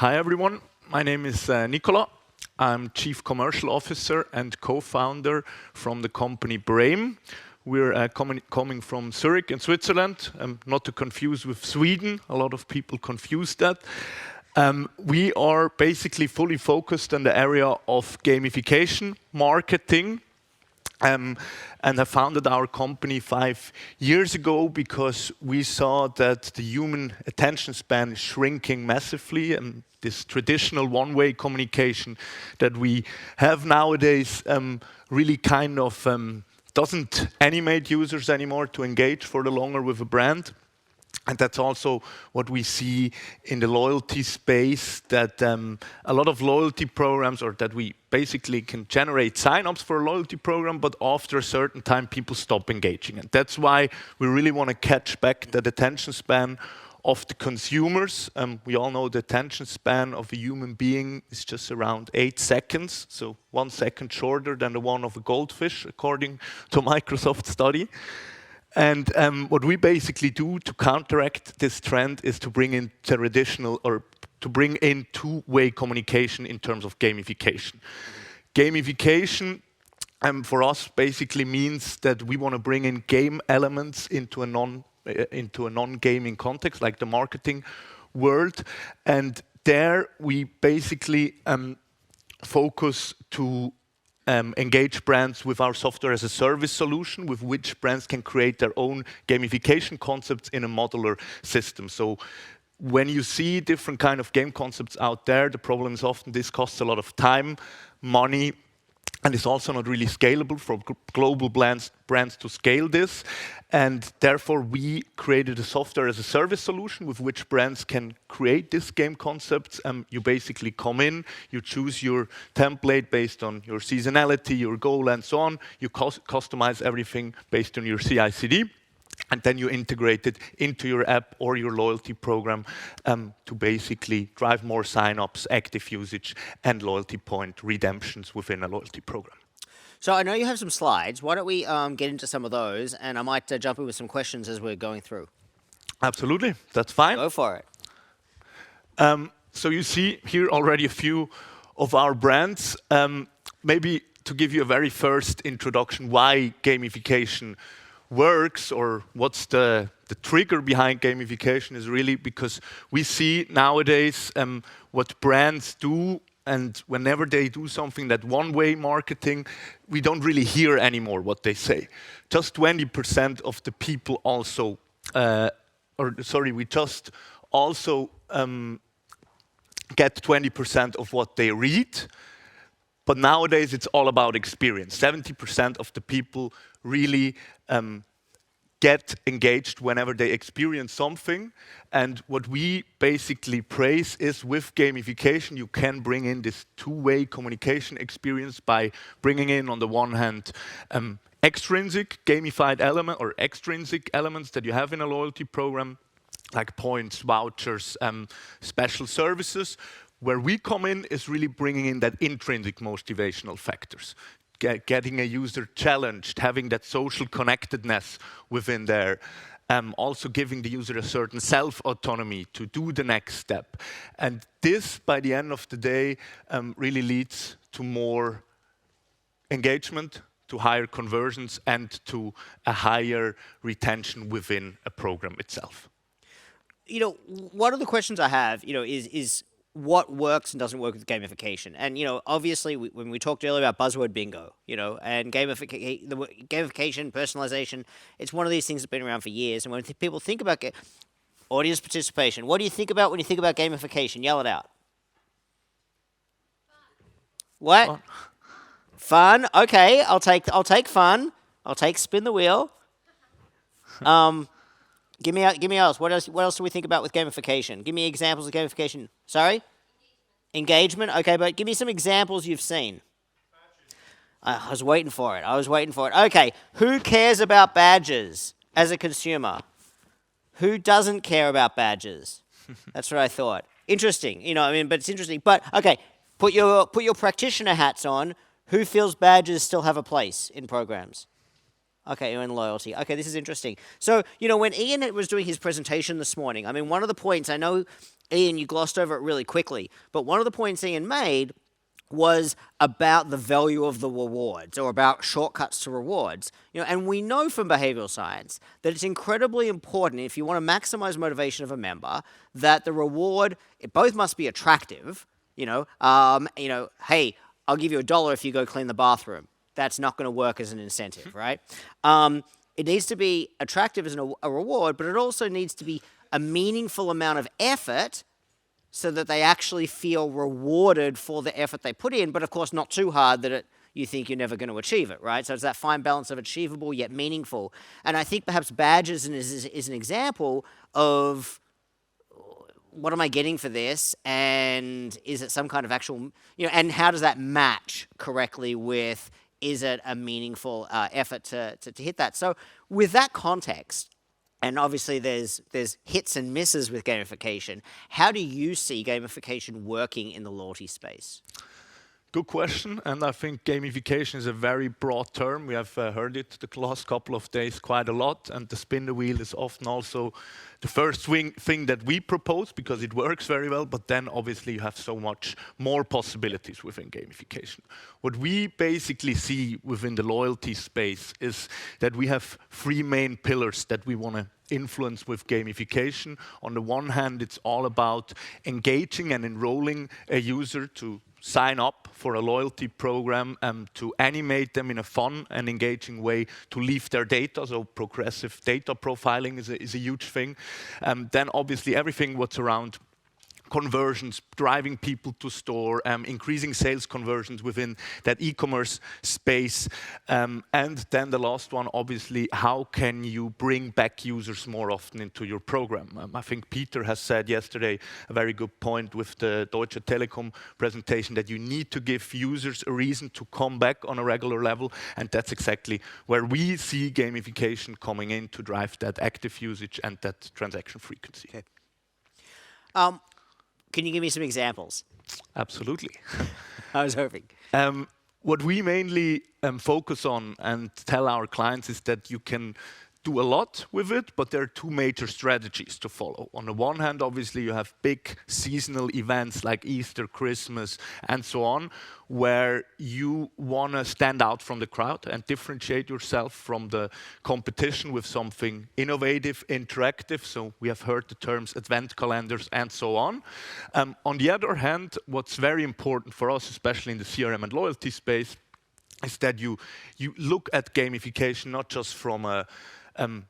Hi everyone, my name is Nicola. I'm Chief Commercial Officer and co-founder from the company Brame. We're coming from Zurich in Switzerland, not to confuse with Sweden. A lot of people confuse that. We are basically fully focused on the area of gamification, marketing, and I founded our company 5 years ago because we saw that the human attention span is shrinking massively, and this traditional one-way communication that we have nowadays really kind of doesn't animate users anymore to engage for the longer with a brand. And that's also what we see in the loyalty space, that a lot of loyalty programs, or that we basically can generate sign-ups for a loyalty program, but after a certain time, people stop engaging. And that's why we really want to catch back that attention span of the consumers. We all know the attention span of a human being is just around 8 seconds, so 1 second shorter than the one of a goldfish, according to a Microsoft study. And what we basically do to counteract this trend is to bring in traditional, or to bring in two-way communication in terms of gamification. Gamification for us basically means that we want to bring in game elements into a non-gaming context, like the marketing world. And there we basically focus to engage brands with our software as a service solution, with which brands can create their own gamification concepts in a modular system. So when you see different kind of game concepts out there, the problem is often this costs a lot of time, money, and it's also not really scalable for global brands to scale this. And therefore, we created a software as a service solution with which brands can create these game concepts. You basically come in, you choose your template based on your seasonality, your goal, and so on. You customize everything based on your CI/CD. And then you integrate it into your app or your loyalty program to basically drive more sign-ups, active usage, and loyalty point redemptions within a loyalty program. So I know you have some slides. Why don't we get into some of those, and I might jump in with some questions as we're going through. Absolutely, that's fine. Go for it. So you see here already a few of our brands. Maybe to give you a very first introduction, why gamification works, or what's the trigger behind gamification, is really because we see nowadays what brands do, and whenever they do something that one-way marketing, we don't really hear anymore what they say. Just 20% of the people also, we just also get 20% of what they read. But nowadays, it's all about experience. 70% of the people really get engaged whenever they experience something. And what we basically praise is, with gamification, you can bring in this two-way communication experience by bringing in, on the one hand, extrinsic gamified element or extrinsic elements that you have in a loyalty program, like points, vouchers, special services. Where we come in is really bringing in that intrinsic motivational factors, getting a user challenged, having that social connectedness within there, also giving the user a certain self-autonomy to do the next step. And this, by the end of the day, really leads to more engagement, to higher conversions, and to a higher retention within a program itself. You know, one of the questions I have, is what works and doesn't work with gamification. And, obviously, when we talked earlier about buzzword bingo, and gamification, personalization, it's one of these things that's been around for years. And when people think about audience participation, what do you think about when you think about gamification? Yell it out. What? Fun. Fun. Okay, I'll take fun. I'll take spin the wheel. Give me else. What else do we think about with gamification? Give me examples of gamification. Sorry? Engagement. Okay, but give me some examples you've seen. I was waiting for it. Okay, who cares about badges as a consumer? Who doesn't care about badges? That's what I thought. Interesting. But it's interesting. But okay, put your practitioner hats on. Who feels badges still have a place in programs? Okay, you're in loyalty. Okay, this is interesting. So, when Ian was doing his presentation this morning, I mean, one of the points, I know, Ian, you glossed over it really quickly, but one of the points Ian made was about the value of the rewards or about shortcuts to rewards. And we know from behavioral science that it's incredibly important if you want to maximize motivation of a member that the reward, it both must be attractive, hey, I'll give you $1 if you go clean the bathroom. That's not going to work as an incentive, right? It needs to be attractive as a reward, but it also needs to be a meaningful amount of effort so that they actually feel rewarded for the effort they put in, but of course not too hard that you think you're never going to achieve it, right? So it's that fine balance of achievable yet meaningful. And I think perhaps badges is an example of what am I getting for this, and is it some kind of actual, and how does that match correctly with, is it a meaningful effort to hit that? So with that context, and obviously there's hits and misses with gamification, how do you see gamification working in the loyalty space? Good question, and I think gamification is a very broad term. We have heard it the last couple of days quite a lot, and the spin the wheel is often also the first thing that we propose because it works very well, but then obviously you have so much more possibilities within gamification. What we basically see within the loyalty space is that we have three main pillars that we want to influence with gamification. On the one hand, it's all about engaging and enrolling a user to sign up for a loyalty program, to animate them in a fun and engaging way to leave their data. So progressive data profiling is a huge thing. Then obviously everything what's around conversions, driving people to store, increasing sales conversions within that e-commerce space. And then the last one, obviously, how can you bring back users more often into your program? I think Peter has said yesterday a very good point with the Deutsche Telekom presentation that you need to give users a reason to come back on a regular level. And that's exactly where we see gamification coming in to drive that active usage and that transaction frequency. Okay. Can you give me some examples? Absolutely. I was hoping. What we mainly focus on and tell our clients is that you can do a lot with it, but there are two major strategies to follow. On the one hand, obviously, you have big seasonal events like Easter, Christmas, and so on, where you want to stand out from the crowd and differentiate yourself from the competition with something innovative, interactive. So we have heard the terms advent calendars and so on. On the other hand, what's very important for us, especially in the CRM and loyalty space, is that you look at gamification not just from a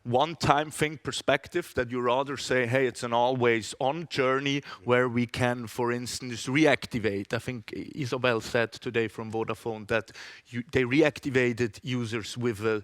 one-time thing perspective, that you rather say, hey, it's an always-on journey where we can, for instance, reactivate. I think Isabel said today from Vodafone that they reactivated users with a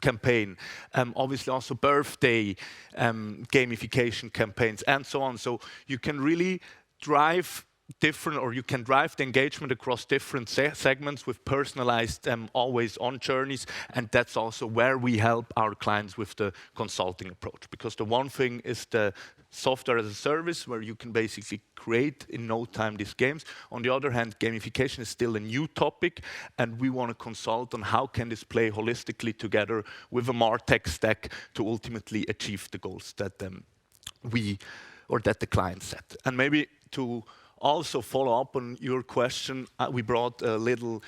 campaign. Obviously also birthday gamification campaigns and so on. So you can really drive you can drive the engagement across different segments with personalized always-on journeys, and that's also where we help our clients with the consulting approach. Because the one thing is the software as a service, where you can basically create in no time these games. On the other hand, gamification is still a new topic, and we want to consult on how can this play holistically together with a MarTech stack to ultimately achieve the goals that that the client set. And maybe to also follow up on your question, we brought a little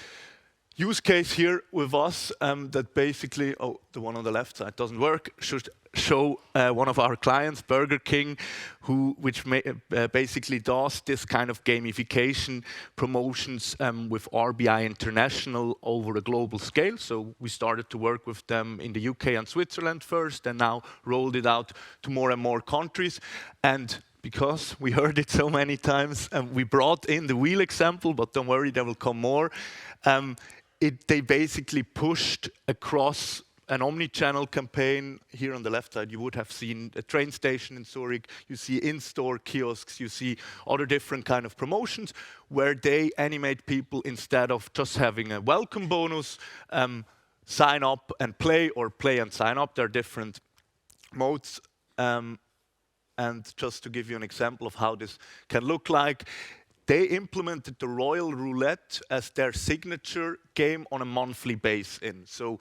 use case here with us that basically, the one on the left side doesn't work, should show one of our clients, Burger King, which basically does this kind of gamification promotions with RBI International over a global scale. So we started to work with them in the UK and Switzerland first, and now rolled it out to more and more countries. And because we heard it so many times, we brought in the wheel example, but don't worry, there will come more. They basically pushed across an omni-channel campaign. Here on the left side, you would have seen a train station in Zurich. You see in-store kiosks. You see other different kind of promotions where they animate people instead of just having a welcome bonus, sign up and play, or play and sign up. There are different modes. And just to give you an example of how this can look like, they implemented the Royal Roulette as their signature game on a monthly basis. So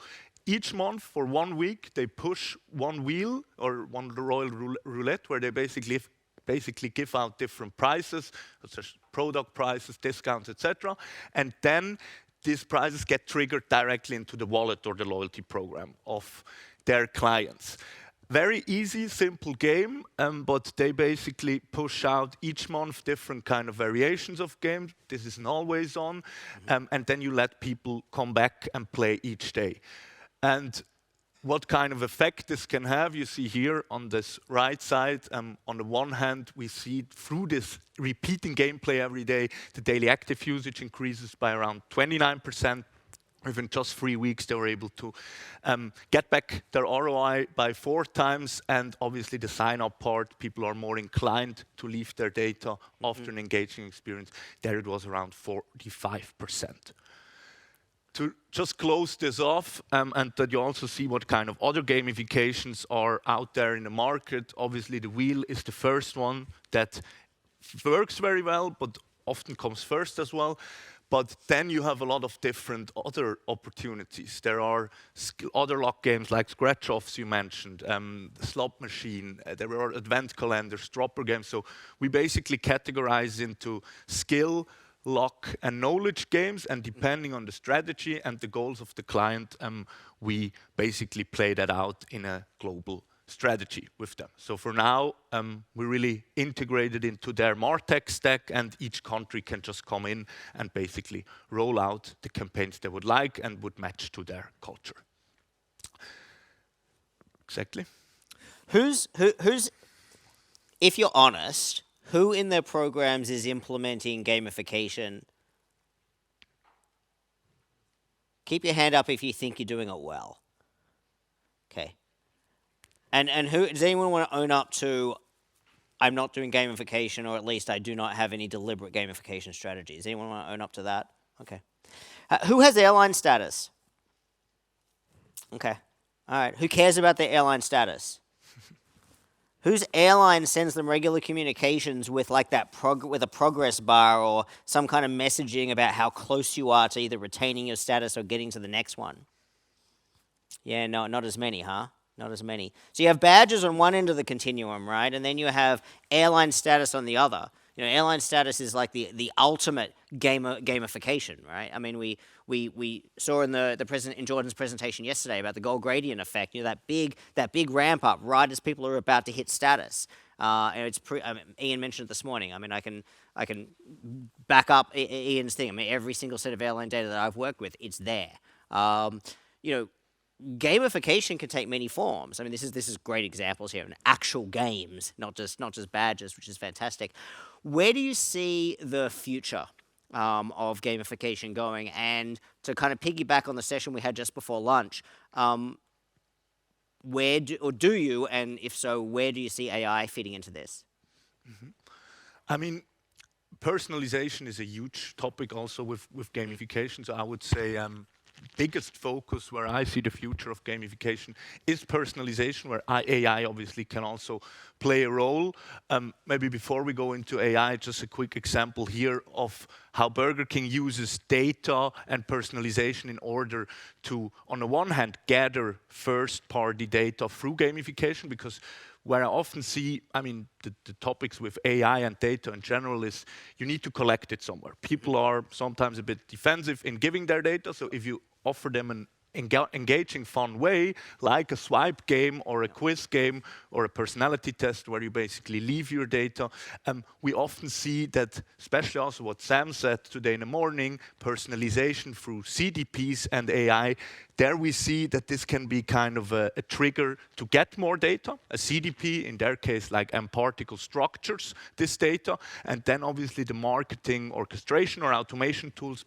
each month for 1 week, they push one wheel or one royal roulette where they basically give out different prizes, such as product prices, discounts, etc. And then these prizes get triggered directly into the wallet or the loyalty program of their clients. Very easy, simple game, but they basically push out each month different kind of variations of games. This isn't always on, and then you let people come back and play each day. And what kind of effect this can have, you see here on this right side. On the one hand, we see through this repeating gameplay every day, the daily active usage increases by around 29%. Within just 3 weeks, they were able to get back their ROI by 4 times. And obviously, the sign-up part, people are more inclined to leave their data after an engaging experience. There it was around 45%. To just close this off, and that you also see what kind of other gamifications are out there in the market. Obviously, the wheel is the first one that works very well, but often comes first as well. But then you have a lot of different other opportunities. There are other lock games like scratch-offs you mentioned, the slot machine, there are advent calendars, dropper games. So we basically categorize into skill, luck, and knowledge games, and depending on the strategy and the goals of the client, we basically play that out in a global strategy with them. So for now, we really integrated into their MarTech stack, and each country can just come in and basically roll out the campaigns they would like and would match to their culture. Exactly. Who's, if you're honest, who in their programs is implementing gamification? Keep your hand up if you think you're doing it well. Okay. And who does anyone want to own up to? I'm not doing gamification, or at least I do not have any deliberate gamification strategies. Anyone want to own up to that? Okay. Who has airline status? Okay. All right. Who cares about their airline status? Whose airline sends them regular communications with like that with a progress bar or some kind of messaging about how close you are to either retaining your status or getting to the next one? Yeah, no, not as many, huh? Not as many. So you have badges on one end of the continuum, right? And then you have airline status on the other. You know, airline status is like the ultimate gamification, right? I mean, we saw in in Jordan's presentation yesterday about the gold gradient effect. You know, that big ramp up right as people are about to hit status. And it's Ian mentioned it this morning. I mean, I can back up Ian's thing. I mean, every single set of airline data that I've worked with, it's there. You know, gamification can take many forms. I mean, this is great examples here, and actual games, not just badges, which is fantastic. Where do you see the future of gamification going? And to kind of piggyback on the session we had just before lunch, where do you, and if so, where do you see AI fitting into this? Mm-hmm. I mean, personalization is a huge topic also with gamification. So I would say biggest focus where I see the future of gamification is personalization, where AI obviously can also play a role. Maybe before we go into AI, just a quick example here of how Burger King uses data and personalization in order to, on the one hand, gather first-party data through gamification, because where I often see, I mean, the topics with AI and data in general is you need to collect it somewhere. People are sometimes a bit defensive in giving their data, so if you offer them an engaging, fun way, like a swipe game or a quiz game or a personality test where you basically leave your data, we often see that, especially also what Sam said today in the morning, personalization through CDPs and AI, there we see that this can be kind of a trigger to get more data. A CDP, in their case, like M-particle structures this data, and then obviously the marketing orchestration or automation tools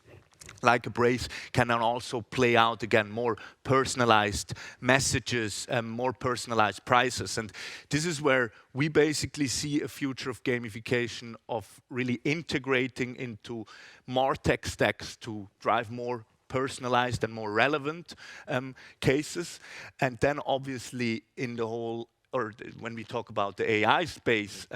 like a Brace can then also play out again more personalized messages and more personalized prices. And this is where we basically see a future of gamification, of really integrating into MarTech stacks to drive more personalized and more relevant cases. And then obviously in the whole, when we talk about the AI space,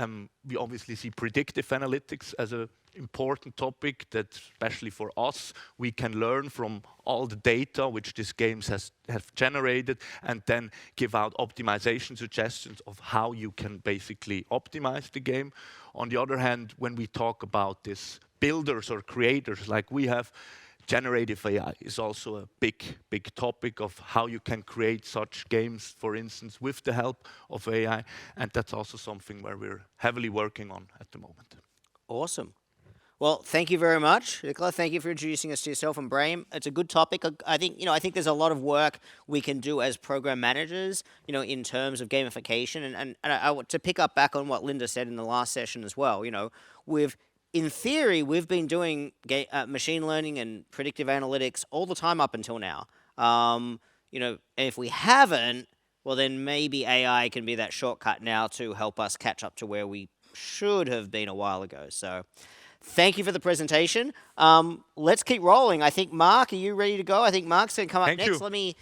we obviously see predictive analytics as a important topic that, especially for us, we can learn from all the data which these games have generated, and then give out optimization suggestions of how you can basically optimize the game. On the other hand, when we talk about these builders or creators like we have, generative AI is also a big topic of how you can create such games, for instance, with the help of AI. And that's also something where we're heavily working on at the moment. Awesome. Well, thank you very much, Nicola. Thank you for introducing us to yourself and Brame. It's a good topic. I think there's a lot of work we can do as program managers, in terms of gamification. And I want to pick up back on what Linda said in the last session as well. In theory, we've been doing machine learning and predictive analytics all the time up until now. And if we haven't, well, then maybe AI can be that shortcut now to help us catch up to where we should have been a while ago. So thank you for the presentation. Let's keep rolling. I think, Mark, are you ready to go? I think Mark's going to come up next. Let me...